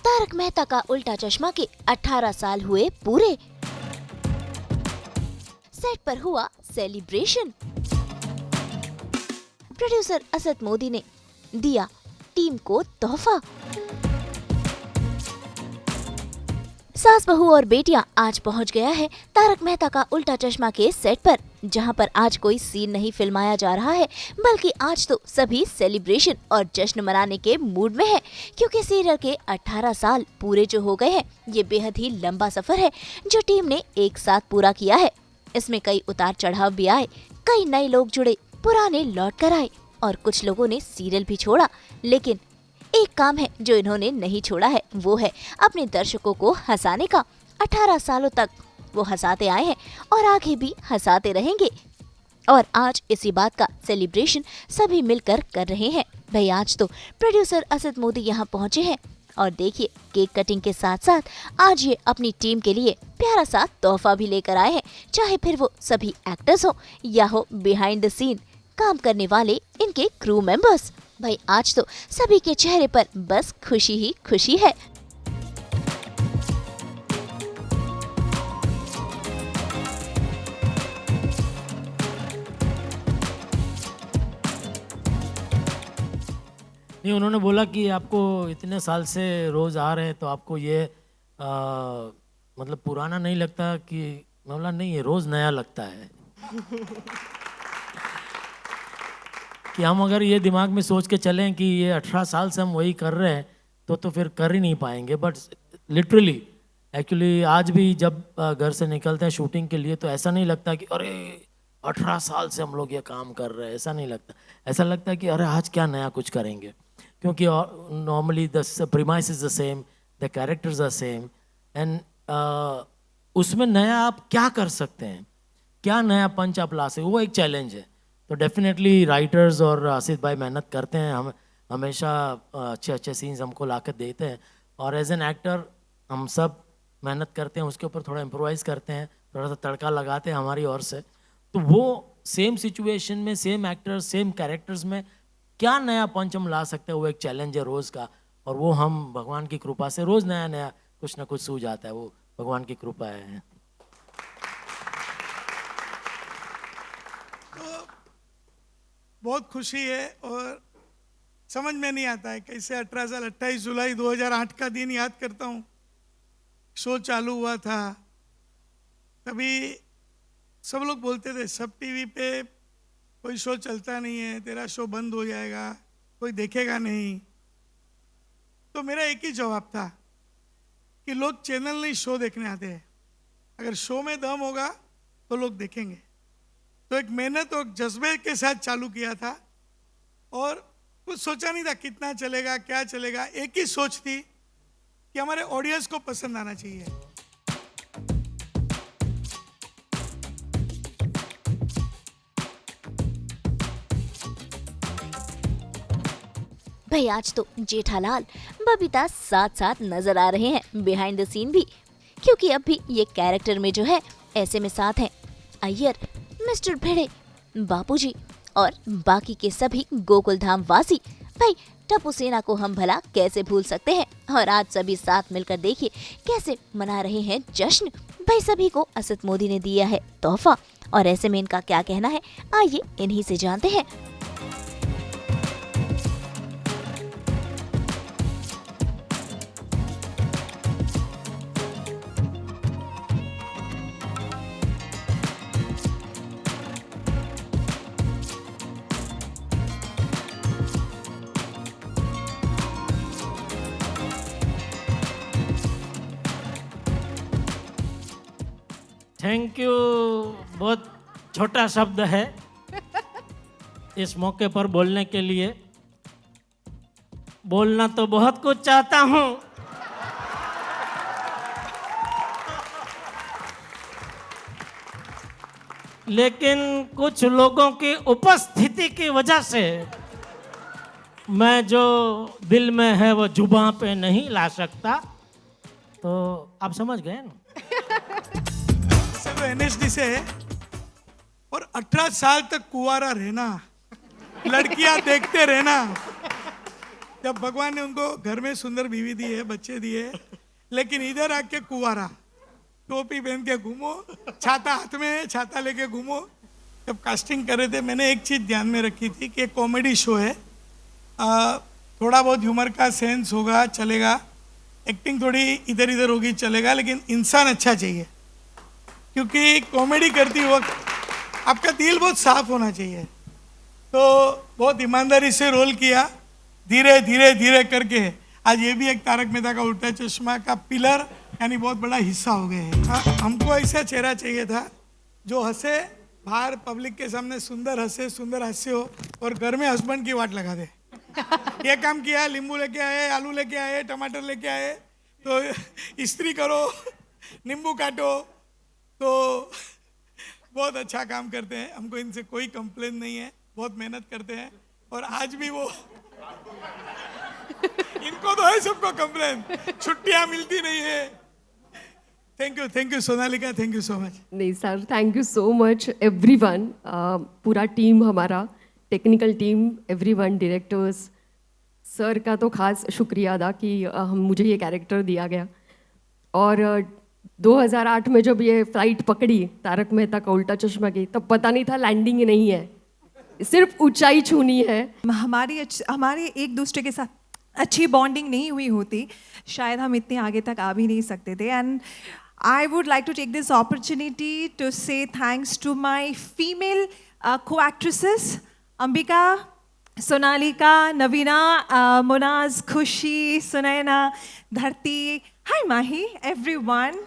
तारक मेहता का उल्टा चश्मा के 18 साल हुए पूरे। सेट पर हुआ सेलिब्रेशन। प्रोड्यूसर असद मोदी ने दिया टीम को तोहफा। सास बहू और बेटियां आज पहुंच गया है तारक मेहता का उल्टा चश्मा के सेट पर, जहां पर आज कोई सीन नहीं फिल्माया जा रहा है, बल्कि आज तो सभी सेलिब्रेशन और जश्न मनाने के मूड में है, क्योंकि सीरियल के 18 साल पूरे जो हो गए हैं। ये बेहद ही लंबा सफर है जो टीम ने एक साथ पूरा किया है। इसमें कई उतार चढ़ाव भी आए, कई नए लोग जुड़े, पुराने लौट कर आए और कुछ लोगों ने सीरियल भी छोड़ा, लेकिन एक काम है जो इन्होंने नहीं छोड़ा है, वो है अपने दर्शकों को हंसाने का। 18 सालों तक वो हंसाते आए हैं और आगे भी हंसाते रहेंगे। और आज इसी बात का सेलिब्रेशन सभी मिलकर कर रहे हैं। भाई आज तो प्रोड्यूसर असद मोदी यहाँ पहुँचे हैं और देखिए केक कटिंग के साथ साथ आज ये अपनी टीम के लिए प्यारा सा तोहफा भी लेकर आए हैं, चाहे फिर वो सभी एक्टर्स हो या हो बिहाइंड द सीन काम करने वाले इनके क्रू मेंबर्स। भाई आज तो सभी के चेहरे पर बस खुशी ही खुशी है। नहीं, उन्होंने बोला कि आपको इतने साल से रोज आ रहे हैं तो आपको ये मतलब पुराना नहीं लगता कि, मैं बोला नहीं, ये रोज नया लगता है। कि हम अगर ये दिमाग में सोच के चलें कि ये 18 साल से हम वही कर रहे हैं तो फिर कर ही नहीं पाएंगे। बट लिटरली एक्चुअली आज भी जब घर से निकलते हैं शूटिंग के लिए तो ऐसा नहीं लगता कि अरे 18 साल से हम लोग ये काम कर रहे हैं, ऐसा नहीं लगता। ऐसा लगता है कि अरे आज क्या नया कुछ करेंगे, क्योंकि normally the premise is the same, the characters are same and उसमें नया आप क्या कर सकते हैं, क्या नया पंच आप ला सकते, वो एक चैलेंज है। तो डेफिनेटली राइटर्स और आसिफ भाई मेहनत करते हैं, हम हमेशा अच्छे अच्छे सीन्स हमको ला कर देते हैं और एज एन एक्टर हम सब मेहनत करते हैं, उसके ऊपर थोड़ा इम्प्रोवाइज़ करते हैं, थोड़ा सा तड़का लगाते हैं हमारी ओर से। तो वो सेम सिचुएशन में सेम एक्टर्स सेम कैरेक्टर्स में क्या नया पंच हम ला सकते हैं, वो एक चैलेंज है रोज़ का। और वो हम भगवान की कृपा से रोज़ नया नया कुछ ना कुछ सूझ आता है, वो भगवान की कृपा है। बहुत खुशी है और समझ में नहीं आता है कैसे 18 साल 28 जुलाई 2008 का दिन याद करता हूँ। शो चालू हुआ था तभी सब लोग बोलते थे सब टीवी पे कोई शो चलता नहीं है, तेरा शो बंद हो जाएगा, कोई देखेगा नहीं। तो मेरा एक ही जवाब था कि लोग चैनल नहीं शो देखने आते हैं, अगर शो में दम होगा तो लोग देखेंगे। तो एक मेहनत और जज्बे के साथ चालू किया था और कुछ सोचा नहीं था कितना चलेगा क्या चलेगा, एक ही सोच थी कि हमारे ऑडियंस को पसंद आना चाहिए। भाई आज तो जेठालाल बबीता साथ साथ नजर आ रहे हैं बिहाइंड द सीन भी, क्योंकि अब भी ये कैरेक्टर में जो है ऐसे में साथ हैं अय्यर, मिस्टर भिड़े, बापूजी और बाकी के सभी गोकुल धाम वासी। भाई टप्पू सेना को हम भला कैसे भूल सकते हैं। और आज सभी साथ मिलकर देखिए कैसे मना रहे हैं जश्न। भाई सभी को असद मोदी ने दिया है तोहफा और ऐसे में इनका क्या कहना है, आइए इन्हीं से जानते हैं। थैंक यू बहुत छोटा शब्द है इस मौके पर बोलने के लिए। बोलना तो बहुत कुछ चाहता हूं, लेकिन कुछ लोगों की उपस्थिति की वजह से मैं जो दिल में है वो जुबां पे नहीं ला सकता। तो आप समझ गए ना। तो एनएसडी से है और 18 साल तक कुंवारा रहना, लड़कियां देखते रहना जब भगवान ने उनको घर में सुंदर बीवी दी है, बच्चे दिए, लेकिन इधर आके कुंवारा, टोपी पहन के घूमो, छाता हाथ में है, छाता लेके घूमो। जब कास्टिंग कर रहे थे मैंने एक चीज़ ध्यान में रखी थी कि एक कॉमेडी शो है, थोड़ा बहुत ह्यूमर का सेंस होगा चलेगा, एक्टिंग थोड़ी इधर इधर होगी चलेगा, लेकिन इंसान अच्छा चाहिए, क्योंकि कॉमेडी करती वक्त आपका दिल बहुत साफ होना चाहिए। तो बहुत ईमानदारी से रोल किया, धीरे धीरे धीरे करके आज ये भी एक तारक मेहता का उल्टा चश्मा का पिलर यानी बहुत बड़ा हिस्सा हो गए हैं। हमको ऐसा चेहरा चाहिए था जो हंसे, बाहर पब्लिक के सामने सुंदर हंसे, सुंदर हास्य हो, और घर में हस्बैंड की वाट लगा दे। ये काम किया, नींबू लेके आए, आलू लेके आए, टमाटर लेके आए, तो इस्त्री करो, नींबू काटो, तो बहुत अच्छा काम करते हैं। हमको इनसे कोई कंप्लेन नहीं है, बहुत मेहनत करते हैं। और आज भी वो इनको तो है सबको कंप्लेन, छुट्टियां मिलती नहीं है। Thank you Sonalika, thank you so much. नहीं sir, thank you so much everyone, पूरा टीम हमारा, technical team, everyone, directors, sir का तो खास शुक्रिया अदा कि मुझे ये कैरेक्टर दिया गया। और 2008 में जब ये फ्लाइट पकड़ी तारक मेहता का उल्टा चश्मा की, तब पता नहीं था लैंडिंग ही नहीं है, सिर्फ ऊंचाई छूनी है। हमारे एक दूसरे के साथ अच्छी बॉन्डिंग नहीं हुई होती, शायद हम इतने आगे तक आ भी नहीं सकते थे। And I would like to take this opportunity to say thanks to my female co-actresses, Ambika, Sonalika, Navina, Munaz, Khushi, Sunaina, Dharti, hi Mahi, everyone,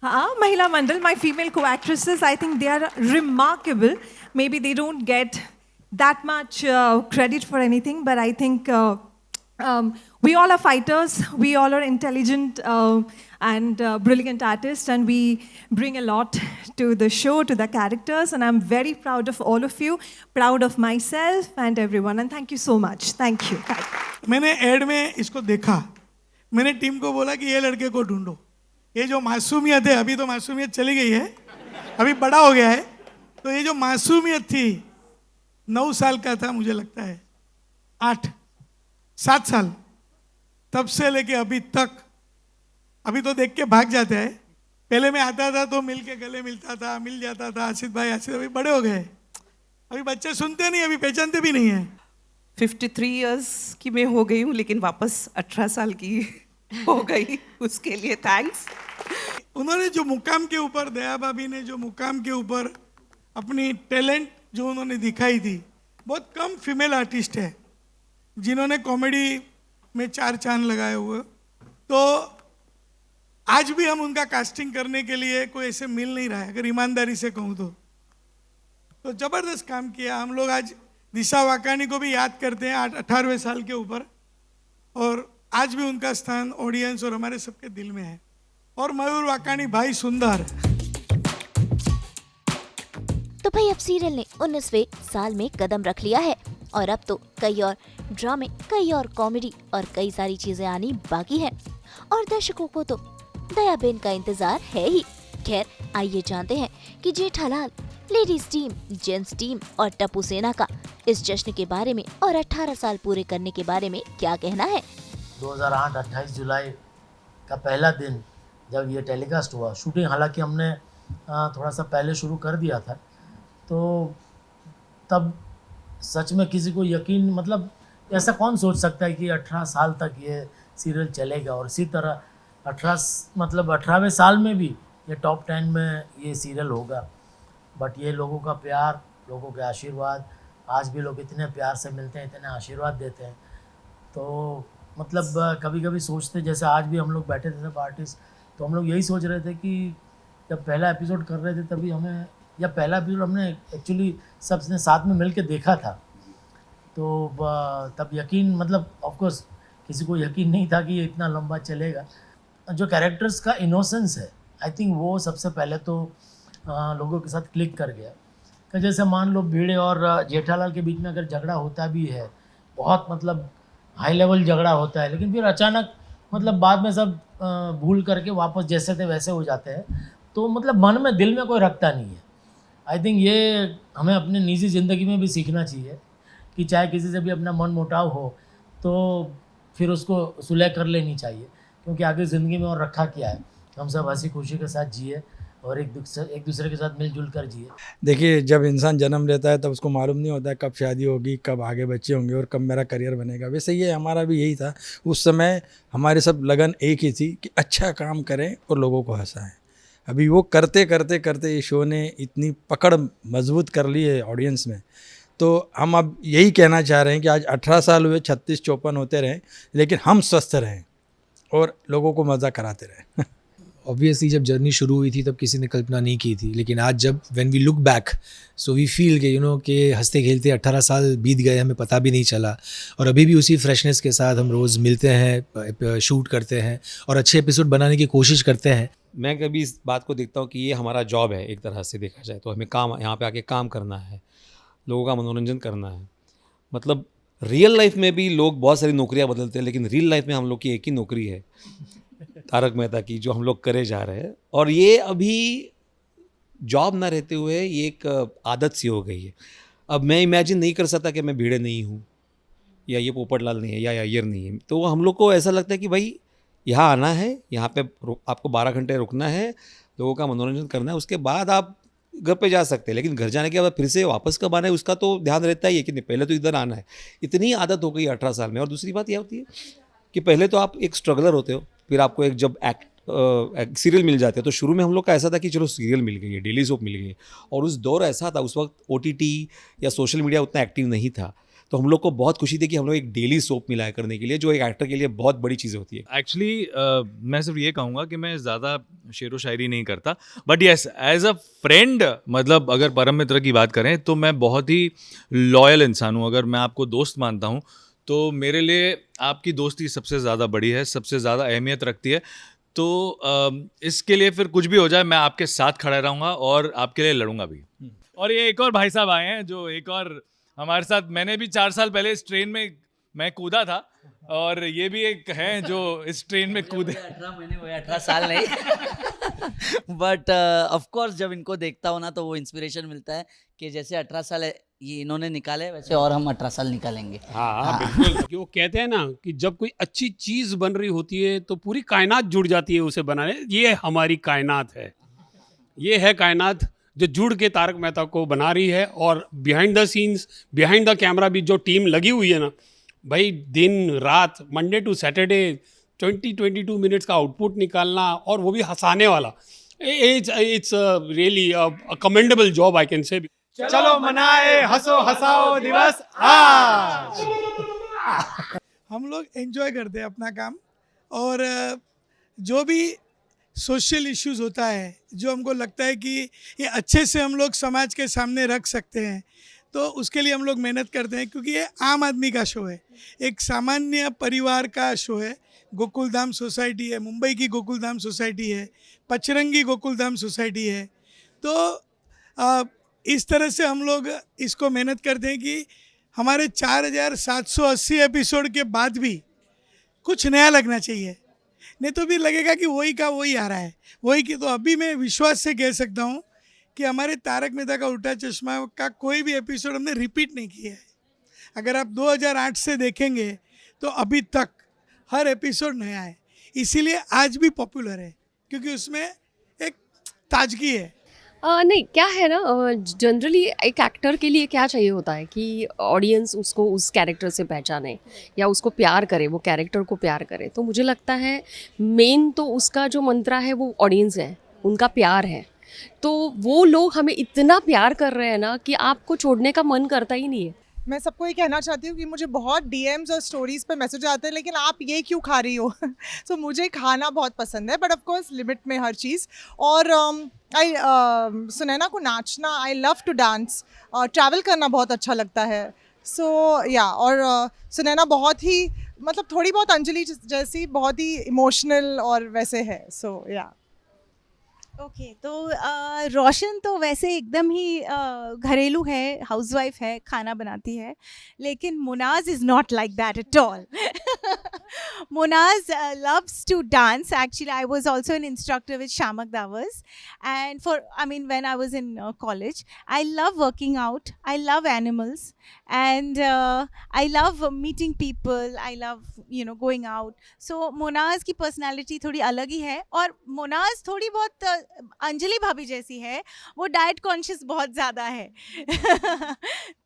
Mahila Mandal, my female co-actresses, I think they are remarkable. Maybe they don't get that much credit for anything, but I think we all are fighters, we all are intelligent and brilliant artists, and we bring a lot to the show, to the characters, and I'm very proud of all of you, proud of myself and everyone, and thank you so much. Thank you. मैंने add में इसको देखा, मैंने team को बोला कि ये लड़के को ढूंढो, ये जो मासूमियत है, अभी तो मासूमियत चली गई है, अभी बड़ा हो गया है, तो ये जो मासूमियत थी, 9 साल का था मुझे लगता है, 7 साल, तब से लेके अभी तक, अभी तो देख के भाग जाता है, पहले मैं आता था तो मिल के गले मिलता था, मिल जाता था, आसिफ भाई आसिफ, अभी बड़े हो गए, अभी बच्चे सुनते नहीं, अभी पहचानते भी नहीं है। 53 इयर्स की मैं हो गई हूँ, लेकिन वापस 18 साल की हो गई, उसके लिए थैंक्स। उन्होंने जो मुकाम के ऊपर, दया भाभी ने जो मुकाम के ऊपर अपनी टैलेंट जो उन्होंने दिखाई थी, बहुत कम फीमेल आर्टिस्ट है जिन्होंने कॉमेडी में 4 चांद लगाए हुए। तो आज भी हम उनका कास्टिंग करने के लिए कोई ऐसे मिल नहीं रहा है, अगर ईमानदारी से कहूँ तो ज़बरदस्त काम किया। हम लोग आज दिशा वाकानी को भी याद करते हैं 18वें साल के ऊपर, और आज भी उनका स्थान ऑडियंस और हमारे सबके दिल में है। और मयूर वाकानी भाई सुंदर। तो भाई अब सीरियल ने 19वें साल में कदम रख लिया है, और अब तो कई और ड्रामे, कई और कॉमेडी और कई सारी चीजें आनी बाकी हैं, और दर्शकों को तो दयाबेन का इंतजार है ही। खैर आइए जानते हैं कि Jethalal, ladies team, gents team और टप्पू सेना का इस जश्न के बारे में और 18 साल पूरे करने के बारे में क्या कहना है। 2008 28 जुलाई का पहला दिन जब ये टेलीकास्ट हुआ, शूटिंग हालांकि हमने थोड़ा सा पहले शुरू कर दिया था, तो तब सच में किसी को यकीन, मतलब ऐसा कौन सोच सकता है कि 18 साल तक ये सीरियल चलेगा, और इसी तरह 18वें साल में भी ये टॉप 10 में ये सीरियल होगा। बट ये लोगों का प्यार, लोगों के आशीर्वाद, आज भी लोग इतने प्यार से मिलते हैं, इतने आशीर्वाद देते हैं, तो मतलब कभी कभी सोचते, जैसे आज भी हम लोग बैठे थे सब आर्टिस्ट, तो हम लोग यही सोच रहे थे कि जब पहला एपिसोड कर रहे थे तभी हमें, या पहला एपिसोड हमने एक्चुअली सबने साथ में मिल के देखा था, तो तब यकीन, मतलब ऑफकोर्स किसी को यकीन नहीं था कि ये इतना लंबा चलेगा। जो कैरेक्टर्स का इनोसेंस है, आई थिंक वो सबसे पहले तो लोगों के साथ क्लिक कर गया। कि जैसे मान लो भिड़े और जेठालाल के बीच में अगर झगड़ा होता भी है, बहुत मतलब हाई लेवल झगड़ा होता है, लेकिन फिर अचानक मतलब बाद में सब भूल करके वापस जैसे थे वैसे हो जाते हैं, तो मतलब मन में, दिल में कोई रखता नहीं है। आई थिंक ये हमें अपने निजी ज़िंदगी में भी सीखना चाहिए कि चाहे किसी से भी अपना मन मुटाव हो, तो फिर उसको सुलह कर लेनी चाहिए, क्योंकि आगे ज़िंदगी में और रखा क्या है। हम सब हंसी खुशी के साथ जिए और एक दूसरे के साथ मिलजुल कर जिए। देखिए, जब इंसान जन्म लेता है तब उसको मालूम नहीं होता है कब शादी होगी, कब आगे बच्चे होंगे और कब मेरा करियर बनेगा। वैसे ये हमारा भी यही था। उस समय हमारे सब लगन एक ही थी कि अच्छा काम करें और लोगों को हंसाएं। अभी वो करते करते करते ये शो ने इतनी पकड़ मजबूत कर ली है ऑडियंस में, तो हम अब यही कहना चाह रहे हैं कि आज 18 साल हुए, 36-54 होते रहें, लेकिन हम स्वस्थ रहें और लोगों को मज़ा कराते रहें। ऑब्वियसली जब जर्नी शुरू हुई थी तब किसी ने कल्पना नहीं की थी, लेकिन आज जब when we look back so we feel कि कि हंसते खेलते 18 साल बीत गए, हमें पता भी नहीं चला। और अभी भी उसी फ्रेशनेस के साथ हम रोज़ मिलते हैं, शूट करते हैं और अच्छे एपिसोड बनाने की कोशिश करते हैं। मैं कभी इस बात को देखता हूँ कि ये हमारा जॉब है, एक तरह से देखा जाए तो हमें काम यहाँ पे आके काम करना है, लोगों का मनोरंजन करना है। मतलब रियल लाइफ में भी लोग बहुत सारी नौकरियाँ बदलते हैं, लेकिन रियल लाइफ में हम लोग की एक ही नौकरी है, तारक मेहता की, जो हम लोग करे जा रहे हैं। और ये अभी जॉब ना रहते हुए ये एक आदत सी हो गई है। अब मैं इमेजिन नहीं कर सकता कि मैं भिड़े नहीं हूँ या ये पोपटलाल नहीं है या अय्यर नहीं है। तो हम लोग को ऐसा लगता है कि भाई यहाँ आना है, यहाँ पे आपको 12 घंटे रुकना है, लोगों का मनोरंजन करना है, उसके बाद आप घर पे जा सकते हैं। लेकिन घर जाने के बाद फिर से वापस कब आना है उसका तो ध्यान रहता ही है कि नहीं, पहले तो इधर आना है। इतनी आदत हो गई 18 साल में। और दूसरी बात यह होती है कि पहले तो आप एक स्ट्रगलर होते हो, फिर आपको एक जब सीरियल मिल जाते हैं, तो शुरू में हम लोग का ऐसा था कि चलो सीरियल मिल गई है, डेली सोप मिल गई है। और उस दौर ऐसा था, उस वक्त OTT या सोशल मीडिया उतना एक्टिव नहीं था, तो हम लोग को बहुत खुशी थी कि हम लोग एक डेली सोप मिला करने के लिए, जो एक एक्टर के लिए बहुत बड़ी चीज़ होती है। एक्चुअली मैं सिर्फ ये कहूँगा कि मैं ज़्यादा शेरो शायरी नहीं करता, but yes as a friend, मतलब अगर परम मित्र की बात करें तो मैं बहुत ही लॉयल इंसान हूँ। अगर मैं आपको दोस्त मानता हूँ तो मेरे लिए आपकी दोस्ती सबसे ज़्यादा बड़ी है, सबसे ज़्यादा अहमियत रखती है। तो इसके लिए फिर कुछ भी हो जाए मैं आपके साथ खड़ा रहूँगा और आपके लिए लड़ूंगा भी। और ये एक और भाई साहब आए हैं जो एक और हमारे साथ, मैंने भी 4 साल पहले इस ट्रेन में मैं कूदा था और ये भी एक हैं जो इस ट्रेन में कूदे। 18 महीने हुए, 18 साल नहीं। बट ऑफ कोर्स जब इनको देखता हूँ ना तो वो इंस्पिरेशन मिलता है कि जैसे 18 साल ये इन्होंने निकाले वैसे और हम 18 साल निकालेंगे। हाँ बिल्कुल। कि वो कहते हैं ना कि जब कोई अच्छी चीज बन रही होती है तो पूरी कायनात जुड़ जाती है उसे बनाने। ये हमारी कायनात है, ये है कायनात जो जुड़ के तारक मेहता को बना रही है। और behind the scenes, behind the camera भी जो टीम लगी हुई है ना भाई, दिन रात, मंडे टू सैटरडे 20-22 मिनट्स का आउटपुट निकालना, और वो भी हंसाने वाला। It's really a commendable job I can say. चलो मनाए हंसो हंसाओ दिवस आज। हम लोग एंजॉय करते हैं अपना काम, और जो भी सोशल इश्यूज होता है, जो हमको लगता है कि ये अच्छे से हम लोग समाज के सामने रख सकते हैं, तो उसके लिए हम लोग मेहनत करते हैं। क्योंकि ये आम आदमी का शो है, एक सामान्य परिवार का शो है। गोकुलधाम सोसाइटी है, मुंबई की गोकुलधाम सोसाइटी है, पचरंगी गोकुलधाम सोसाइटी है। तो इस तरह से हम लोग इसको मेहनत करते हैं कि हमारे 4780 एपिसोड के बाद भी कुछ नया लगना चाहिए, नहीं तो भी लगेगा कि वही का वही आ रहा है, वही की। तो अभी मैं विश्वास से कह सकता हूँ कि हमारे तारक मेहता का उल्टा चश्मा का कोई भी एपिसोड हमने रिपीट नहीं किया है। अगर आप 2008 से देखेंगे तो अभी तक हर एपिसोड नया है, इसीलिए आज भी पॉपुलर है, क्योंकि उसमें एक ताजगी है। नहीं, क्या है ना, जनरली एक एक्टर के लिए क्या चाहिए होता है कि ऑडियंस उसको उस कैरेक्टर से पहचाने या उसको प्यार करे, वो कैरेक्टर को प्यार करे। तो मुझे लगता है मेन तो उसका जो मंत्रा है वो ऑडियंस है, उनका प्यार है। तो वो लोग हमें इतना प्यार कर रहे हैं ना कि आपको छोड़ने का मन करता ही नहीं है। मैं सबको ये कहना चाहती हूँ कि मुझे बहुत DMs और स्टोरीज़ पे मैसेज आते हैं, लेकिन आप ये क्यों खा रही हो। सो मुझे खाना बहुत पसंद है, बट ऑफ कोर्स लिमिट में हर चीज़। और सुनैना को नाचना, I love to dance, travel करना बहुत अच्छा लगता है। सो या, और सुनैना बहुत ही, मतलब थोड़ी बहुत अंजलि जैसी बहुत ही इमोशनल और वैसे है। सो या ओके, तो रोशन तो वैसे एकदम ही घरेलू है, हाउसवाइफ है, खाना बनाती है, लेकिन मुनाज is not like that at all. Monaz loves to dance. Actually, I was also an instructor with Shamak Davas, and when I was in college, I love working out. I love animals, and I love meeting people. I love going out. So Monaz की personality थोड़ी अलग ही है, और Monaz थोड़ी बहुत अंजलि भाभी जैसी है. वो डाइट कॉन्शियस बहुत ज़्यादा है.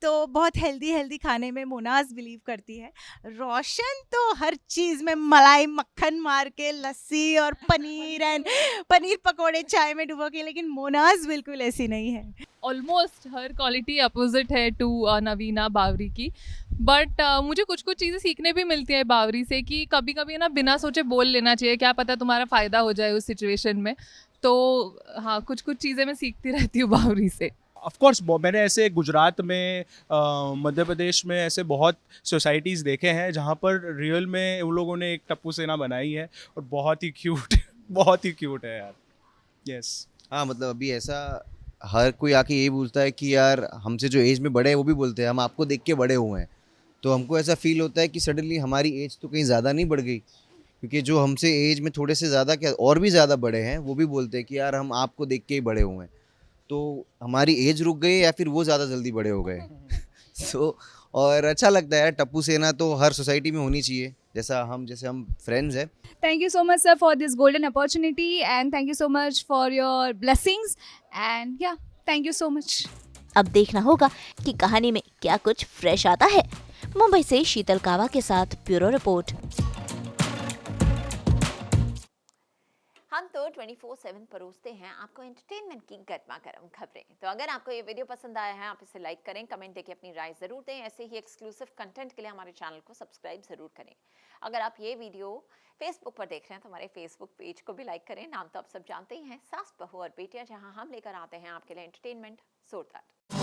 तो बहुत हेल्दी खाने में मोनाज बिलीव करती है. रोशन तो हर चीज़ में मलाई मक्खन मार के लस्सी और पनीर पकोड़े चाय में डुबो के, लेकिन मोनाज बिल्कुल ऐसी नहीं है. ऑलमोस्ट हर क्वालिटी अपोजिट है टू नवीना बावरी की. बट मुझे कुछ चीज़ें सीखने भी मिलती है बावरी से, कि कभी कभी ना बिना सोचे बोल लेना चाहिए, क्या पता तुम्हारा फ़ायदा हो जाए उस सिचुएशन में. तो हाँ, कुछ चीज़ें मैं सीखती रहती हूँ बावरी से. ऑफ कोर्स मैंने ऐसे गुजरात में मध्य प्रदेश में ऐसे बहुत सोसाइटीज़ देखे हैं जहाँ पर रियल में उन लोगों ने एक टप्पू सेना बनाई है, और बहुत ही क्यूट है यार. यस. हाँ, मतलब अभी ऐसा हर कोई आके यही पूछता है कि यार हमसे जो एज में बड़े हैं वो भी बोलते हैं हम आपको देख के बड़े हुए हैं. तो हमको ऐसा फील होता है कि सडनली हमारी एज तो कहीं ज़्यादा नहीं बढ़ गई, क्योंकि जो हमसे एज में थोड़े से ज़्यादा क्या और भी ज़्यादा बड़े हैं वो भी बोलते हैं कि यार हम आपको देख के ही बड़े हुए हैं. तो हमारी एज रुक गई या फिर वो ज़्यादा जल्दी बड़े हो गए. और अच्छा लगता है. टप्पू सेना तो हर सोसाइटी में होनी चाहिए, जैसे हम फ्रेंड्स हैं. Thank you so much, sir, for this golden opportunity, and thank you so much for your blessings, and yeah, thank you so much. अब देखना होगा कि कहानी में क्या कुछ फ्रेश आता है. मुंबई से शीतल कावा के साथ ब्यूरो रिपोर्ट. हम तो 24/7 परोसते हैं आपको एंटरटेनमेंट की गर्मा गर्म खबरें. तो अगर आपको ये वीडियो पसंद आया है, आप इसे लाइक करें, कमेंट देके अपनी राय ज़रूर दें. ऐसे ही एक्सक्लूसिव कंटेंट के लिए हमारे चैनल को सब्सक्राइब ज़रूर करें. अगर आप ये वीडियो फेसबुक पर देख रहे हैं तो हमारे फेसबुक पेज को भी लाइक करें. नाम तो आप सब जानते ही हैं, सास बहू और बेटियां, जहां हम लेकर आते हैं आपके लिए एंटरटेनमेंट जोरदार.